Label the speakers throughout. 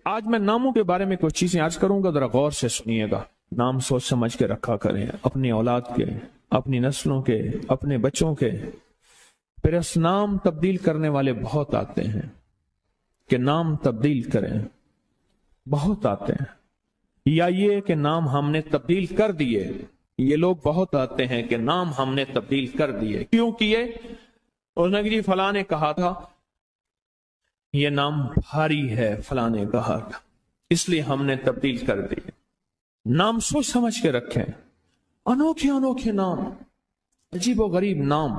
Speaker 1: آج میں ناموں کے بارے میں کچھ چیزیں آج کروں گا، ذرا غور سے سنیے گا۔ نام سوچ سمجھ کے رکھا کریں، اپنی اولاد کے، اپنی نسلوں کے، اپنے بچوں کے۔ پھر اس نام تبدیل کرنے والے بہت آتے ہیں کہ نام تبدیل کریں، بہت آتے ہیں۔ یا یہ کہ نام ہم نے تبدیل کر دیے، یہ لوگ بہت آتے ہیں کہ نام ہم نے تبدیل کر دیے۔ کیوں کیے؟ اس نے کہ جی فلاں نے کہا تھا یہ نام بھاری ہے، فلاں نے کہا تھا، اس لیے ہم نے تبدیل کر دیے۔ نام سوچ سمجھ کے رکھیں، انوکھے انوکھے نام، عجیب و غریب نام۔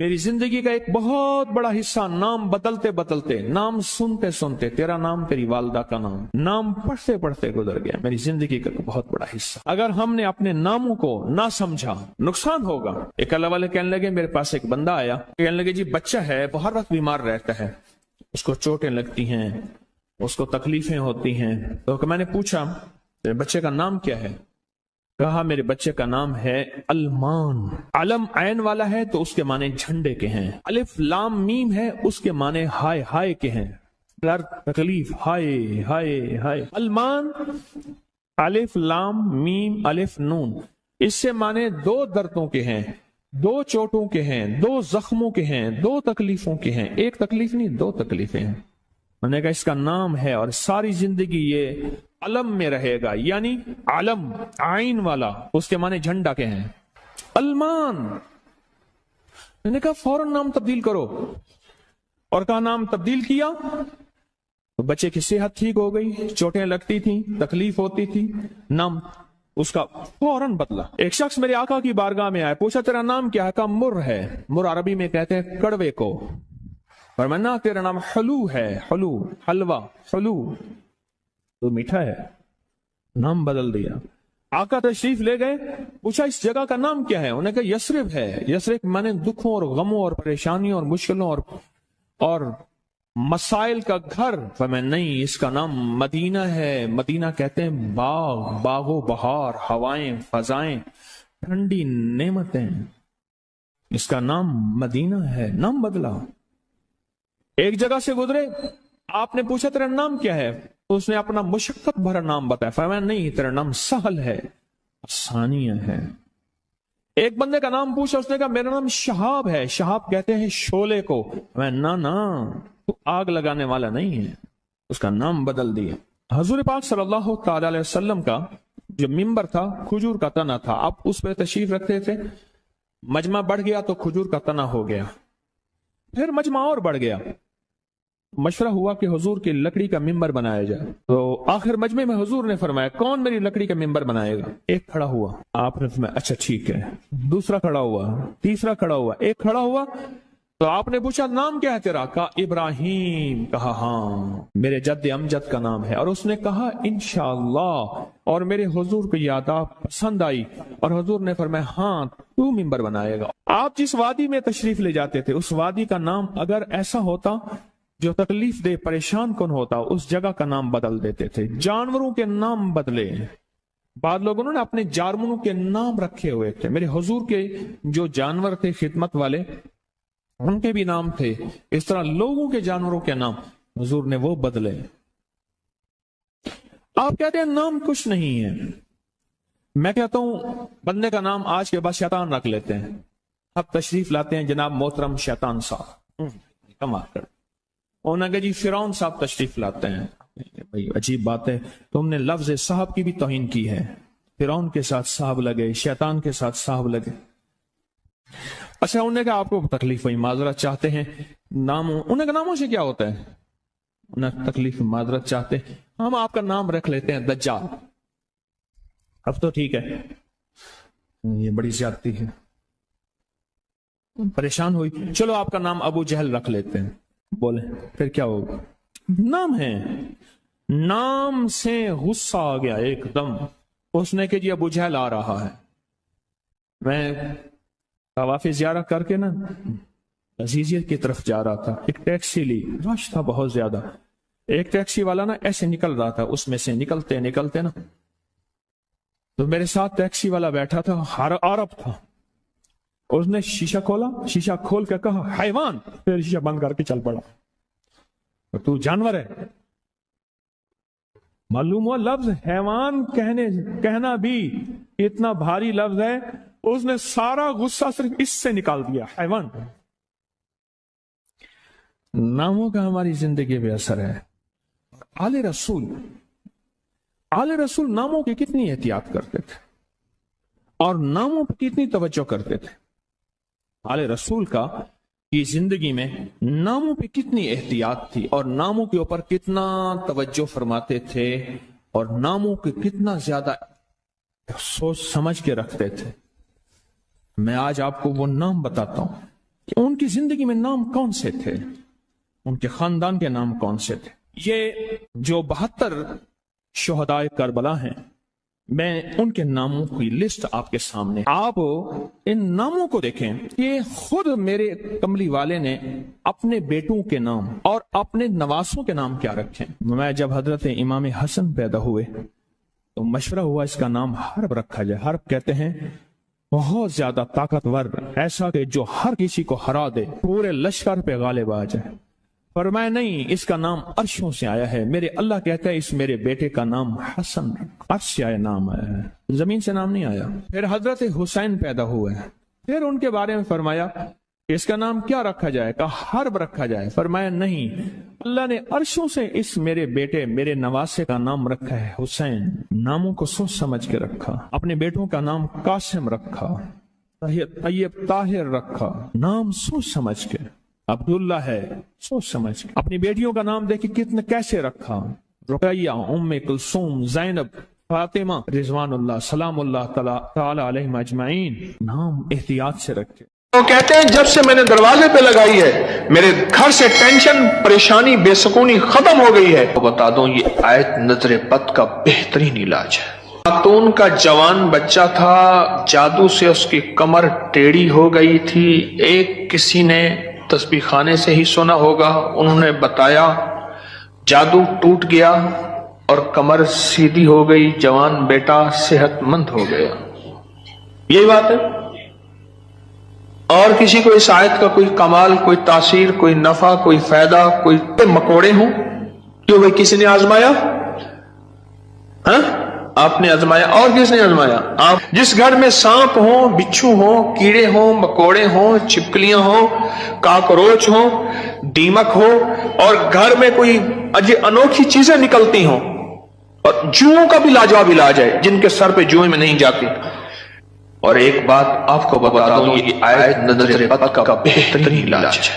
Speaker 1: میری زندگی کا ایک بہت بڑا حصہ نام بدلتے بدلتے، نام سنتے سنتے، تیرا نام تیری والدہ کا نام، نام پڑھتے پڑھتے گزر گیا میری زندگی کا بہت بڑا حصہ۔ اگر ہم نے اپنے ناموں کو نہ سمجھا نقصان ہوگا۔ ایک اللہ والے کہنے لگے، میرے پاس ایک بندہ آیا، کہنے لگے جی بچہ ہے، ہر وقت بیمار رہتا ہے، اس کو چوٹیں لگتی ہیں، اس کو تکلیفیں ہوتی ہیں۔ تو میں نے پوچھا تیرے بچے کا نام کیا ہے؟ کہا میرے بچے کا نام ہے المان۔ علم عین والا ہے تو اس کے معنی جھنڈے کے ہیں، الف لام میم ہے اس کے معنی ہائے ہائے کے ہیں، درد تکلیف، ہائے ہائے ہائے۔ المان، الف لام میم الف نون، اس سے معنی دو دردوں کے ہیں، دو چوٹوں کے ہیں، دو زخموں کے ہیں، دو تکلیفوں کے ہیں۔ ایک تکلیف نہیں، دو تکلیفیں ہیں۔ میں نے کہا اس کا نام ہے اور ساری زندگی یہ علم میں رہے گا، یعنی علم عین والا، اس کے معنی جھنڈا کے ہیں، المان۔ میں نے کہا فوراً نام تبدیل کرو، اور کہا نام تبدیل کیا تو بچے کی صحت ٹھیک ہو گئی، چوٹیں لگتی تھیں، تکلیف ہوتی تھی، نام اس کا فوراً بدلا۔ ایک شخص میرے آقا کی بارگاہ میں آیا، پوچھا تیرا نام کیا ہے؟ کہا مر ہے۔ مر عربی میں کہتے ہیں کڑوے کو، فرمایا تیرا نام حلو ہے، حلو، حلوہ، حلو تو میٹھا ہے۔ نام بدل دیا۔ آقا تشریف لے گئے، پوچھا اس جگہ کا نام کیا ہے؟ انہوں نے کہا یثرب ہے۔ یثرب مانے دکھوں اور غموں اور پریشانیوں اور مشکلوں اور مسائل کا گھر۔ فرمایا نہیں، اس کا نام مدینہ ہے۔ مدینہ کہتے ہیں باغ، باغ و بہار، ہوائیں، فضائیں، ٹھنڈی نعمتیں، اس کا نام مدینہ ہے۔ نام بدلا۔ ایک جگہ سے گزرے، آپ نے پوچھا تیرا نام کیا ہے؟ اس نے اپنا مشقت بھرا نام بتایا۔ فرمایا نہیں، تیرا نام سہل ہے، ثانیہ ہے۔ ایک بندے کا نام پوچھا، اس نے کہا میرا نام شہاب ہے۔ شہاب کہتے ہیں شعلے کو۔ میں نا تو آگ لگانے والا نہیں ہے، اس کا نام بدل دیا۔ حضور پاک صلی اللہ تعالی علیہ وسلم کا جو ممبر تھا کھجور کا تنا تھا، اب اس پہ تشریف رکھتے تھے، مجمع بڑھ گیا تو کھجور کا تنا ہو گیا، پھر مجمع اور بڑھ گیا، مشورہ ہوا کہ حضور کی لکڑی کا ممبر بنایا جائے۔ تو آخر مجمع میں حضور نے فرمایا کون میری لکڑی کا ممبر بنائے گا؟ ایک کھڑا ہوا، آپ نے فرمایا اچھا ٹھیک ہے۔ دوسرا کھڑا ہوا، تیسرا کھڑا ہوا، ایک کھڑا ہوا تو آپ نے پوچھا نام کیا ہے تیرا؟ کہا ابراہیم۔ کہا ہاں میرے جد امجد کا نام ہے۔ اور اس نے کہا انشاءاللہ، اور میرے حضور کو یاد پسند آئی اور حضور نے فرمایا ہاں تو ممبر بنائے گا۔ آپ جس وادی میں تشریف لے جاتے تھے اس وادی کا نام اگر ایسا ہوتا جو تکلیف دے، پریشان کن ہوتا، اس جگہ کا نام بدل دیتے تھے۔ جانوروں کے نام بدلے، بعض لوگوں نے اپنے جانوروں کے نام رکھے ہوئے تھے۔ میرے حضور کے جو جانور تھے خدمت والے، ان کے بھی نام تھے، اس طرح لوگوں کے جانوروں کے نام حضور نے وہ بدلے۔ آپ کہتے ہیں نام کچھ نہیں ہے، میں کہتا ہوں بندے کا نام آج کے بعد شیطان رکھ لیتے ہیں۔ اب تشریف لاتے ہیں جناب محترم شیطان صاحب، کمال کر انہوں نے کہا جی فرعون صاحب تشریف لاتے ہیں۔ بھائی عجیب بات ہے، تم نے لفظ صاحب کی بھی توہین کی ہے۔ فرعون کے ساتھ صاحب لگے، شیطان کے ساتھ صاحب لگے۔ اچھا انہوں نے کہا آپ کو تکلیف ہوئی، معذرت چاہتے ہیں، ناموں انہوں نے کہا ناموں سے کیا ہوتا ہے؟ انہوں نے تکلیف معذرت چاہتے ہیں، ہم آپ کا نام رکھ لیتے ہیں دجال۔ اب تو ٹھیک ہے، یہ بڑی زیادتی ہے، پریشان ہوئی، چلو آپ کا نام ابو جہل رکھ لیتے ہیں۔ بولے پھر کیا ہوگا؟ نام ہے، نام سے غصہ آ گیا ایک دم، اس نے کہ جی ابو جہل آ رہا ہے۔ میں طواف زیارت کر کے نا عزیزیت کی طرف جا رہا تھا، ایک ٹیکسی لی، رش تھا بہت زیادہ، ایک ٹیکسی والا نا ایسے نکل رہا تھا، اس میں سے نکلتے نکلتے نا تو میرے ساتھ ٹیکسی والا بیٹھا تھا، عرب تھا، اس نے شیشہ کھولا، شیشہ کھول کے کہا حیوان، پھر شیشہ بند کر کے چل پڑا، تو جانور ہے۔ मालूम हुआ लफ्ज हैवान कहना भी इतना भारी लफ्ज है, उसने सारा गुस्सा सिर्फ इससे निकाल दिया, हैवान। नामों का हमारी जिंदगी पे असर है। आले रसूल नामों की कितनी एहतियात करते थे और नामों पर कितनी तवज्जो करते थे। आले रसूल का की जिंदगी में नामों पे कितनी एहतियात थी और नामों के ऊपर कितना तवज्जो फरमाते थे और नामों के कितना ज्यादा सोच समझ के रखते थे। मैं आज आपको वो नाम बताता हूं कि उनकी जिंदगी में नाम कौन से थे, उनके खानदान के नाम कौन से थे। ये जो 72 शुहदाए करबला हैं, मैं उनके नामों की लिस्ट आपके सामने, आप इन नामों को देखें कि खुद मेरे कमली वाले ने अपने बेटों के नाम और अपने नवासों के नाम क्या रखे। मैं जब हजरत इमाम हसन पैदा हुए तो मशवरा हुआ इसका नाम हर्ब रखा जाए। हर्ब कहते हैं बहुत ज्यादा ताकतवर, ऐसा कि जो हर किसी को हरा दे, पूरे लश्कर पे गालिब आ जाए। फरमाया नहीं, इसका नाम अर्शों से आया है। मेरे अल्लाह कहता है इस मेरे बेटे का नाम हसन, अर्श से आया नाम आया है, जमीन से नाम नहीं आया। फिर हजरत हुसैन पैदा हुए, फिर उनके बारे में फरमाया इसका नाम क्या रखा जाए, कहा हर्ब रखा जाए। फरमाया नहीं, अल्लाह ने अर्शों से इस मेरे बेटे मेरे नवासे का नाम रखा है हुसैन। नामों को सोच समझ के रखा। अपने बेटों का नाम कासिम रखा, तैयब ताहिर रखा, नाम सोच समझ के। अब्दुल्ला है, सोच समझ के। अपनी बेटियों का नाम देखिए कितने कैसे रखा, रुकैया, उम्मे कुलसूम, ज़ैनब, फातिमा, रिजवानुल्लाह सलामुल्लाह तआला अलैहिम अजमाइन। नाम एहतियात से रखे।
Speaker 2: वो कहते हैं जब से मैंने दरवाजे पे लगाई है मेरे घर से टेंशन, परेशानी, बेसुकूनी खत्म हो गई है। तो बता दूं ये आयत नजर बद का बेहतरीन इलाज है। खातून का जवान बच्चा था, जादू से उसकी कमर टेढ़ी हो गई थी। एक किसी ने तस्बीह खाने से ही सुना होगा, उन्होंने बताया, जादू टूट गया और कमर सीधी हो गई, जवान बेटा सेहतमंद हो गया। यही बात है। और किसी को इस आयत का कोई कमाल, कोई तासीर, कोई नफा, कोई फायदा, कोई मकोड़े हों, क्यों भाई किसी ने आजमाया? हाँ, आपने आजमाया। और किसने आजमाया? आप। जिस घर में सांप हो, बिच्छू हो, कीड़े हो, मकोड़े हो, छिपकलियां हो, काकरोच हो, दीमक हो, और घर में कोई अनोखी चीजें निकलती हो, और जुओं का भी लाजवाब इलाज है, जिनके सर पे जुएं में नहीं जाती। और एक बात आपको बता दूं, ये आयत नजर बद का बेहतरीन इलाज है।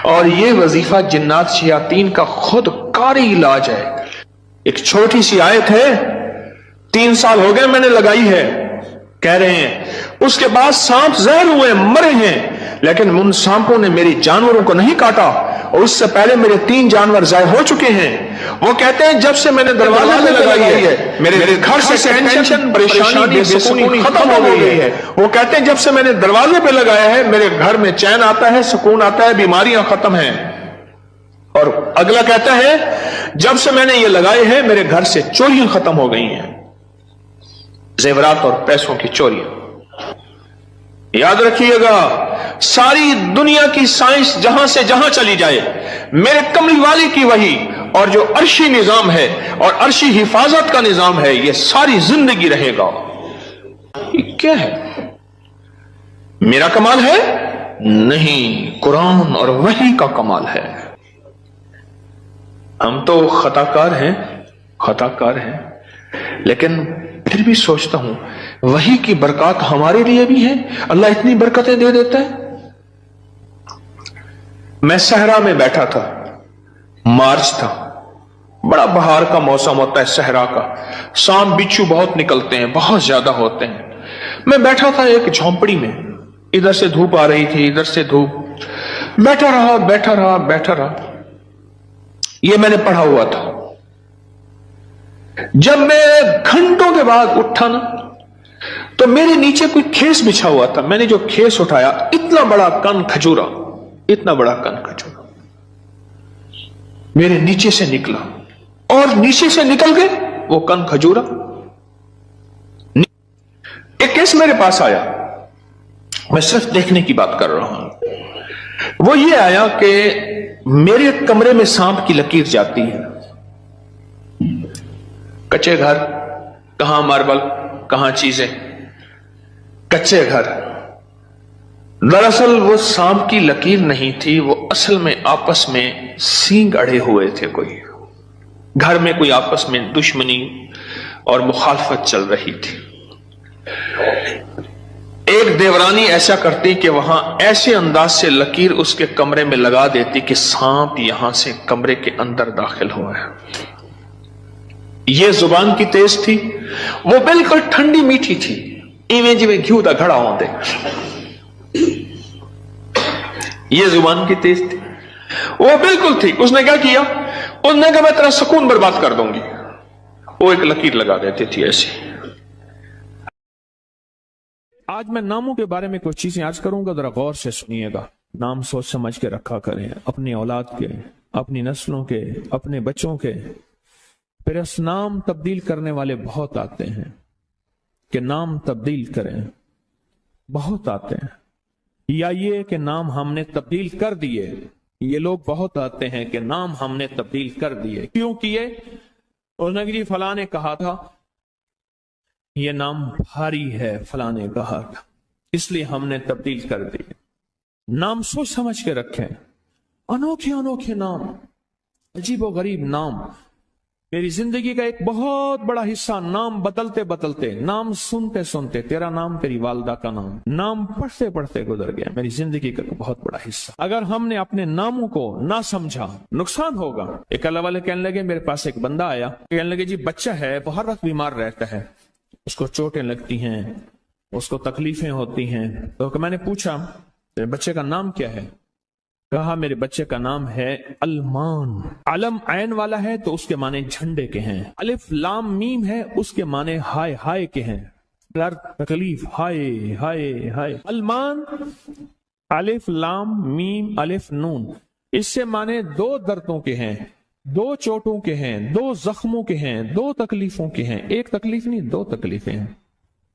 Speaker 2: और ये वजीफा जिन्नात शयातीन का खुद कारी इलाज है। एक छोटी सी आयत है, 3 साल हो गए मैंने लगाई है, कह रहे हैं। उसके बाद सांप जहर हुए, मरे हैं, लेकिन उन सांपों ने मेरी जानवरों को नहीं काटा, और उससे पहले मेरे 3 जानवर ज़ाय हो चुके हैं। वो कहते हैं जब से मैंने दरवाजे पे लगाई है मेरे घर से टेंशन, परेशानी, बेसुकूनी खत्म हो गई है। वो कहते हैं जब से मैंने दरवाजे पे लगाया है मेरे घर में चैन आता है, सुकून आता है, बीमारियां खत्म हैं। और अगला कहता है जब से मैंने ये लगाए हैं मेरे घर से चोरियां खत्म हो गई हैं, जेवरात और पैसों की चोरियां। याद रखिएगा, सारी दुनिया की साइंस जहां से जहां चली जाए, मेरे कमली वाली की वही और जो अर्शी निजाम है और अर्शी हिफाजत का निजाम है, ये सारी जिंदगी रहेगा। ये क्या है? मेरा कमाल है? नहीं, कुरान और वही का कमाल है। हम तो खताकार हैं, लेकिन फिर भी सोचता हूं वही की बरकत हमारे लिए भी है। अल्लाह इतनी बरकतें दे देता है। मैं सहरा में बैठा था, मार्च था, बड़ा बहार का मौसम होता है सहरा का, सांप बिच्छू बहुत निकलते हैं, बहुत ज्यादा होते हैं। मैं बैठा था एक झोंपड़ी में, इधर से धूप आ रही थी, इधर से धूप, बैठा रहा। ये मैंने पढ़ा हुआ था। जब मैं घंटों के बाद उठा ना, तो मेरे नीचे कोई खेस बिछा हुआ था। मैंने जो खेस उठाया, इतना बड़ा कन खजूरा मेरे नीचे से निकला, और नीचे से निकल के वो कन खजूरा एक केस मेरे पास आया। मैं सिर्फ देखने की बात कर रहा हूं। वो ये आया कि मेरे कमरे में सांप की लकीर जाती है, कच्चे घर, कहां मार्बल, कहां चीजें, कच्चे घर। दरअसल वो सांप की लकीर नहीं थी, वो असल में आपस में सींग अड़े हुए थे। कोई घर में कोई आपस में दुश्मनी और मुखालफत चल रही थी। एक देवरानी ऐसा करती कि वहां ऐसे अंदाज से लकीर उसके कमरे में लगा देती कि सांप यहां से कमरे के अंदर दाखिल हुआ है। ये जुबान की तेज थी, वो बिल्कुल ठंडी मीठी थी, इवें जिवें घ्यू दा घड़ा होंदे। ये जुबान की तेज थी, वो बिल्कुल थी। उसने क्या किया, उसने कहा मैं तेरा सुकून बर्बाद कर दूंगी। वो एक लकीर लगा देती थी ऐसी।
Speaker 1: आज मैं नामों के बारे में कुछ चीजें आज करूंगा, जरा गौर से सुनिएगा। नाम सोच समझ के रखा करें, अपनी औलाद के, अपनी नस्लों के, अपने बच्चों के। फिर इस नाम तब्दील करने वाले बहुत आते हैं कि नाम तब्दील करें, बहुत आते हैं। या ये कि नाम हमने तब्दील कर दिए, ये लोग बहुत आते हैं कि नाम हमने तब्दील कर दिए। क्यों किए? उसने जी फलां ने कहा था ये नाम भारी है, फलां ने कहा था, इसलिए हमने तब्दील कर दिए। नाम सोच समझ के रखें। अनोखे अनोखे नाम, अजीबो गरीब नाम। मेरी जिंदगी का एक बहुत बड़ा हिस्सा नाम बदलते बदलते, नाम सुनते सुनते, तेरा नाम तेरी वालदा का नाम पढ़ते पढ़ते गुजर गया। मेरी जिंदगी का बहुत बड़ा हिस्सा। अगर हमने अपने नामों को ना समझा, नुकसान होगा। एक अल्लाह वाले कहने लगे, मेरे पास एक बंदा आया, कहने लगे जी बच्चा है, वो हर वक्त बीमार रहता है, उसको चोटें लगती हैं, उसको तकलीफें होती हैं। तो मैंने पूछा बच्चे का नाम क्या है? कहा मेरे बच्चे का नाम है अलमान। अलम ऐन वाला है तो उसके माने झंडे के हैं। अलिफ लाम मीम है, उसके माने हाय हाय के हैं, दर्द तकलीफ, हाय हाय हाय। अलमान, अलिफ लाम मीम अलिफ नून, इससे माने दो दर्दों के हैं, दो चोटों के हैं, दो जख्मों के हैं, दो तकलीफों के हैं। एक तकलीफ नहीं, दो तकलीफें हैं।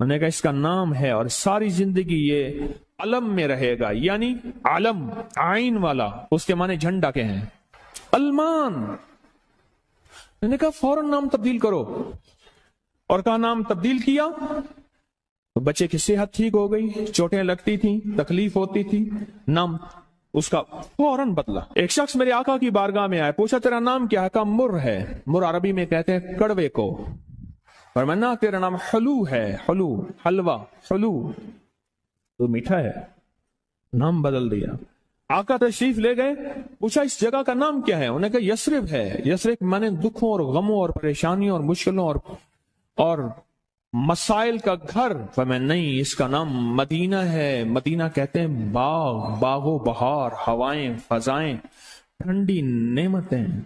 Speaker 1: मैंने कहा इसका नाम है और सारी जिंदगी ये अलम में रहेगा, यानी आलम आइन वाला, उसके माने झंडा के हैं, अलमान। मैंने कहा फौरन नाम तब्दील करो, और कहा नाम तब्दील किया तो बच्चे की सेहत ठीक हो गई, चोटें लगती थी, तकलीफ होती थी, नाम उसका फौरन बदला। एक शख्स मेरे आका की बारगाह में आया, पूछा तेरा नाम क्या है? कहा मुर है। मुर अरबी में कहते हैं कड़वे को। फरमाया तेरा नाम हलू है, हलू हलवा, हलू तो मीठा है। नाम बदल दिया। आका तशरीफ ले गए, पूछा इस जगह का नाम क्या है? उन्होंने कहा यसरिब है। यसरिब माने दुखों और गमों और परेशानियों और मुश्किलों और मसाइल का घर। फरमाया नहीं, इसका नाम मदीना है। मदीना कहते हैं बाग, बागो बहार, हवाएं, फजाएं, ठंडी नेमतें।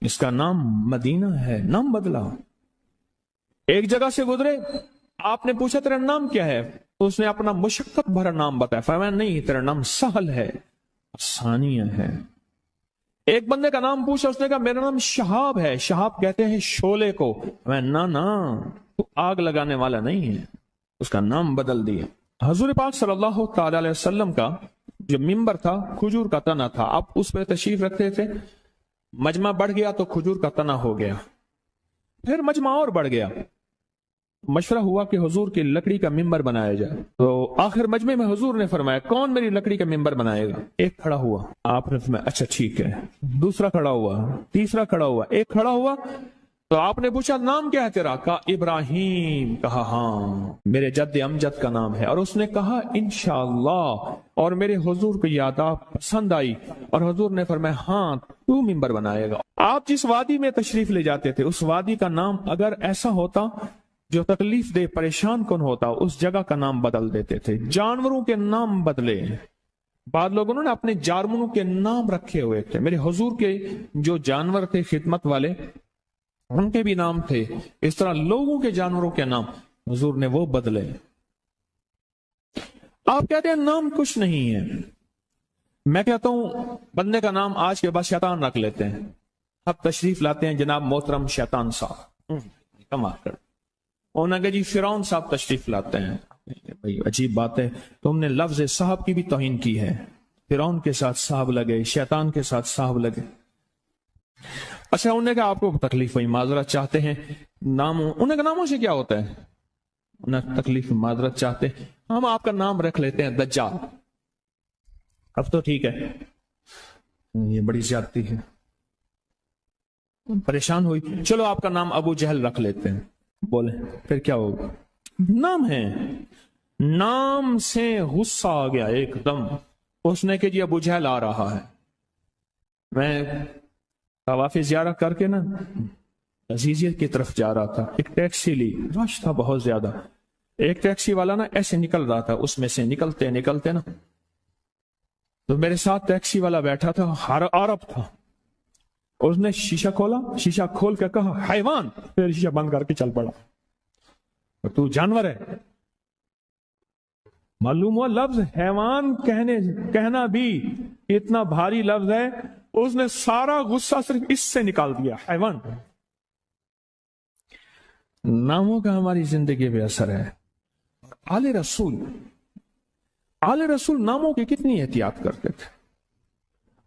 Speaker 1: इसका नाम मदीना है। नाम बदला। एक जगह से गुजरे, आपने पूछा तेरा नाम क्या है? तो उसने अपना मुशक्कत भरा नाम बताया। फरमाया नहीं, तेरा नाम सहल है, आसानिया है। एक बंदे का नाम पूछा, उसने कहा मेरा नाम शहाब है। शहाब कहते हैं शोले को। मैं ना तू आग लगाने वाला नहीं है। उसका नाम बदल दिया। हुजूर पाक सल्लल्लाहु अलैहि वसल्लम का जो मिंबर था, खजूर का तना था। आप उस पर तशरीफ रखते थे, मजमा बढ़ गया तो खजूर का तना हो गया, फिर मजमा और बढ़ गया। मशवरा हुआ कि हुजूर की लकड़ी का मिंबर बनाया जाए। तो आखिर मजमे में हुजूर ने फरमाया कौन मेरी लकड़ी का मिंबर बनाएगा? एक खड़ा हुआ, आपने फरमाया अच्छा ठीक है। दूसरा खड़ा हुआ, तीसरा खड़ा हुआ, एक खड़ा हुआ। तो आपने पूछा नाम क्या है तेरा? कहा इब्राहिम। कहा हाँ, मेरे जद्द अमजद का नाम है। और उसने कहा इंशाअल्लाह। और मेरे हुजूर को याद पसंद आई और हुजूर ने फरमाया हाँ तू मिंबर बनाएगा। आप जिस वादी में तशरीफ ले जाते थे, उस वादी का नाम अगर ऐसा होता जो तकलीफ दे, परेशान कौन होता, उस जगह का नाम बदल देते थे। जानवरों के नाम बदले। बाद लोगों ने अपने जानवरों के नाम रखे हुए थे। मेरे हुजूर के जो जानवर थे खिदमत वाले, उनके भी नाम थे। इस तरह लोगों के जानवरों के नाम हुजूर ने वो बदले। आप कहते हैं नाम कुछ नहीं है। मैं कहता हूं बंदे का नाम आज के बाद शैतान रख लेते हैं। अब तशरीफ लाते हैं जनाब मोहतरम शैतान साहब, कमाल कर। उन्होंने जी फिरौन साहब तशरीफ लाते हैं। भाई अजीब बात है, तुमने लफ्ज साहब की भी तौहीन की है। फिरौन के साथ साहब लगे, शैतान के साथ साहब लगे। अच्छा, उन्होंने कहा आपको तकलीफ हुई, माजरत चाहते हैं, नामों, उन्होंने कहा नामों से क्या होता है? उन्हें तकलीफ माजरत चाहते हैं, हम आपका नाम रख लेते हैं दज्जाल। अब तो ठीक है, ये बड़ी ज्यादती है, परेशान हुई, चलो आपका नाम अबू जहल रख लेते हैं। बोले फिर क्या होगा? नाम है, नाम से गुस्सा आ गया एकदम, उसने कि जी अबू जहल आ रहा है। मैं तवाफ़े ज़ियारत करके ना अजीजियत की तरफ जा रहा था, एक टैक्सी ली, रश था बहुत ज्यादा, एक टैक्सी वाला ना ऐसे निकल रहा था, उसमें से निकलते निकलते ना, तो मेरे साथ टैक्सी वाला बैठा था, हर अरब था, उसने शीशा खोला, शीशा खोल के कहा हैवान, फिर शीशा बंद करके चल पड़ा। तू जानवर है। मालूम हुआ लफ्ज हैवान कहना भी इतना भारी लफ्ज है, उसने सारा गुस्सा सिर्फ इससे निकाल दिया, हैवान। नामों का हमारी जिंदगी पे असर है। आले रसूल नामों की कितनी एहतियात करते थे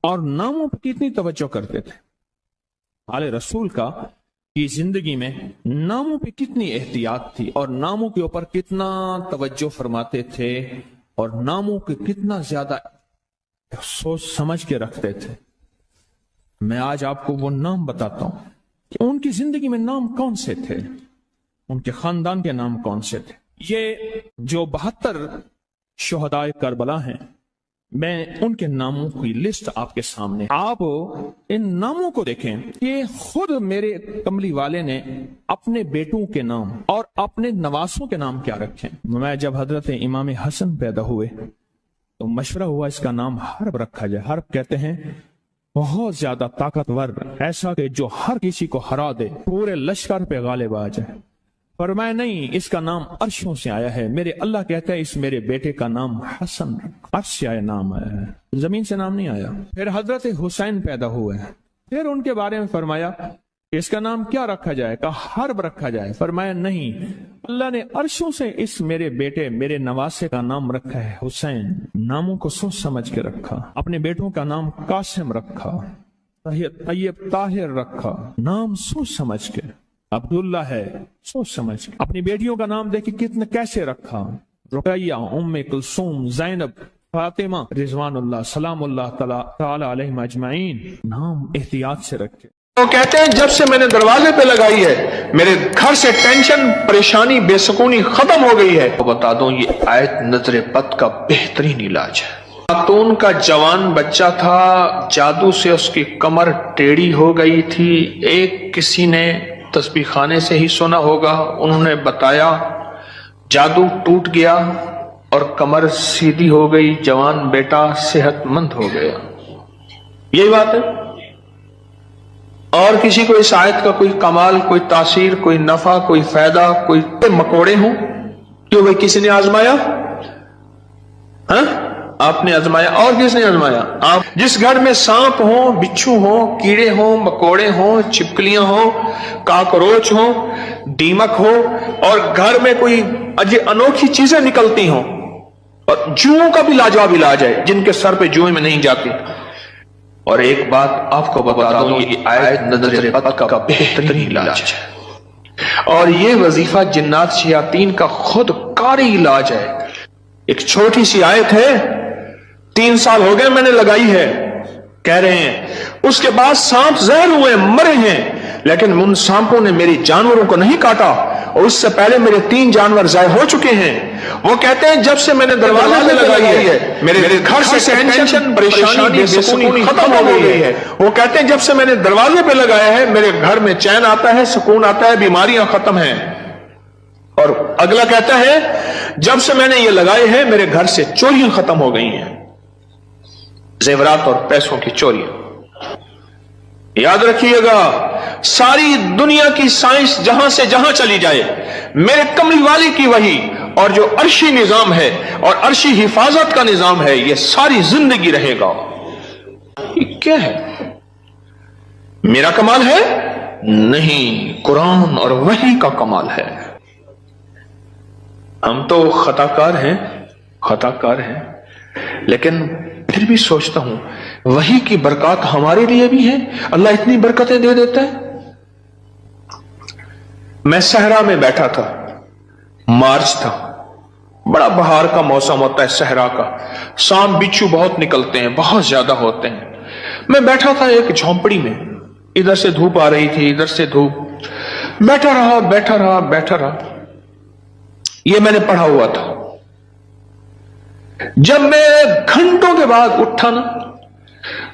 Speaker 1: और नामों पर कितनी तवज्जो करते थे। आले रसूल का की जिंदगी में नामों पे कितनी एहतियात थी और नामों के ऊपर कितना तवज्जो फरमाते थे और नामों के कितना ज्यादा सोच समझ के रखते थे। मैं आज आपको वो नाम बताता हूं कि उनकी जिंदगी में नाम कौन से थे, उनके खानदान के नाम कौन से थे। ये जो 72 शुहदाए करबला हैं, मैं उनके नामों की लिस्ट आपके सामने, आप इन नामों को देखें कि खुद मेरे कमली वाले ने अपने बेटों के नाम और अपने नवासों के नाम क्या रखे। मैं जब हजरत इमाम हसन पैदा हुए तो मशवरा हुआ इसका नाम हर्ब रखा जाए। हर्ब कहते हैं बहुत ज्यादा ताकतवर, ऐसा कि जो हर किसी को हरा दे, पूरे लश्कर पे गालिब आ जाए। फरमाया नहीं, इसका नाम अर्शों से आया है। मेरे अल्लाह कहता है इस मेरे बेटे का नाम हसन, अर्श से आया नाम आया है, जमीन से नाम नहीं आया। फिर हजरत हुसैन पैदा हुए, फिर उनके बारे में फरमाया इसका नाम क्या रखा जाए, कहा हर्ब रखा जाए। फरमाया नहीं, अल्लाह ने अर्शों से इस मेरे बेटे मेरे नवासे का नाम रखा है हुसैन। नामों को सोच समझ के रखा। अपने बेटों का नाम कासिम रखा, तैयब ताहिर रखा, नाम सोच समझ के। अब्दुल्ला है, सोच समझ के। अपनी बेटियों का नाम देखिए कितने कैसे रखा, रुकैया, उम्मे कुलसूम, ज़ैनब, फातिमा, रिजवानुल्लाह सलामुल्लाह तआला अलैहिम अजमाइन। नाम एहतियात से रखे।
Speaker 2: वो कहते हैं जब से मैंने दरवाजे पे लगाई है मेरे घर से टेंशन, परेशानी, बेसुकूनी खत्म हो गई है। तो बता दूं ये आयत नजर बद का बेहतरीन इलाज है। खातून का जवान बच्चा था, जादू से उसकी कमर टेढ़ी हो गई थी। एक किसी ने तस्बीह खाने से ही सुना होगा, उन्होंने बताया, जादू टूट गया और कमर सीधी हो गई, जवान बेटा सेहतमंद हो गया। यही बात है। और किसी को इस आयत का कोई कमाल, कोई तासीर, कोई नफा, कोई फायदा, कोई मकोड़े हों, क्यों भाई किसी ने आजमाया? हाँ, आपने आजमाया और किसने आजमाया? आप। जिस घर में सांप हो, बिच्छू हो, कीड़े हो, मकोड़े हो, छिपकलियां हो, काकरोच हो, दीमक हो और घर में कोई अनोखी चीजें निकलती हो, और जुओं का भी लाजवाब इलाज है जिनके सर पे जुएं में नहीं जाती। और एक बात आपको बता दूं, ये आयत नजर बद का बेहतरीन इलाज है और ये वजीफा जिन्नात शयातीन का खुद कारी इलाज है। एक छोटी सी आयत है, 3 साल हो गए मैंने लगाई है, कह रहे हैं। उसके बाद सांप जहर हुए, मरे हैं, लेकिन उन सांपों ने मेरी जानवरों को नहीं काटा और उससे पहले मेरे 3 जानवर ज़ाय हो चुके हैं। वो कहते हैं जब से मैंने दरवाजे पे लगाई है मेरे घर से टेंशन, परेशानी, बेसुकूनी खत्म हो गई है। वो कहते हैं जब से मैंने दरवाजे पे लगाया है मेरे घर में चैन आता है, सुकून आता है, बीमारियां खत्म हैं। और अगला कहता है जब से मैंने ये लगाए हैं मेरे घर से चोरियां खत्म हो गई हैं, जेवरात और पैसों की चोरियां। याद रखिएगा, सारी दुनिया की साइंस जहां से जहां चली जाए, मेरे कमली वाली की वही और जो अर्शी निजाम है और अर्शी हिफाजत का निजाम है, यह सारी जिंदगी रहेगा। ये क्या है? मेरा कमाल है? नहीं, कुरान और वही का कमाल है। हम तो खताकार हैं, लेकिन फिर भी सोचता हूं वही की बरकत हमारे लिए भी है, अल्लाह इतनी बरकतें दे देता है। मैं सहरा में बैठा था, मार्च था, बड़ा बहार का मौसम होता है सहरा का, सांप बिच्छू बहुत निकलते हैं, बहुत ज्यादा होते हैं। मैं बैठा था एक झोंपड़ी में, इधर से धूप आ रही थी, इधर से धूप, बैठा रहा बैठा रहा बैठा रहा। ये मैंने पढ़ा हुआ था। जब मैं घंटों के बाद उठा ना,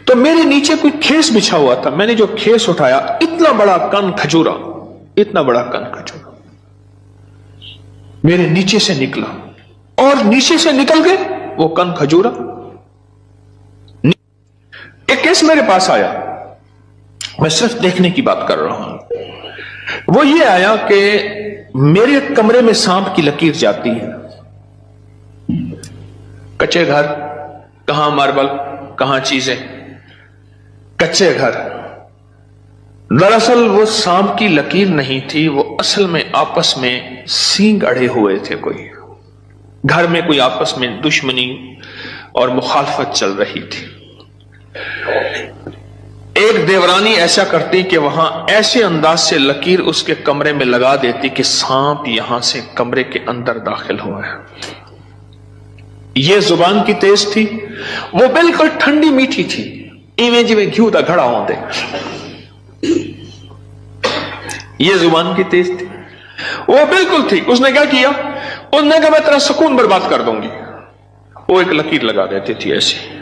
Speaker 2: तो मेरे नीचे कोई खेस बिछा हुआ था। मैंने जो खेस उठाया, इतना बड़ा कन खजूरा, इतना बड़ा कन खजूरा मेरे नीचे से निकला, और नीचे से निकल के वो कन खजूरा एक केस मेरे पास आया। मैं सिर्फ देखने की बात कर रहा हूं। वो ये आया कि मेरे कमरे में सांप की लकीर जाती है। कच्चे घर, कहां मार्बल, कहां चीजें, कच्चे घर। दरअसल वो सांप की लकीर नहीं थी, वो असल में आपस में सींग अड़े हुए थे। कोई घर में कोई आपस में दुश्मनी और मुखालफत चल रही थी। एक देवरानी ऐसा करती कि वहां ऐसे अंदाज से लकीर उसके कमरे में लगा देती कि सांप यहां से कमरे के अंदर दाखिल हुआ है। ये जुबान की तेज थी, वो बिल्कुल ठंडी मीठी थी, इवें जिवें घी का घड़ा होंदे। ये जुबान की तेज थी, वो बिल्कुल थी। उसने क्या किया, उसने कहा मैं तेरा सुकून बर्बाद कर दूंगी। वो एक लकीर लगा देती थी ऐसे।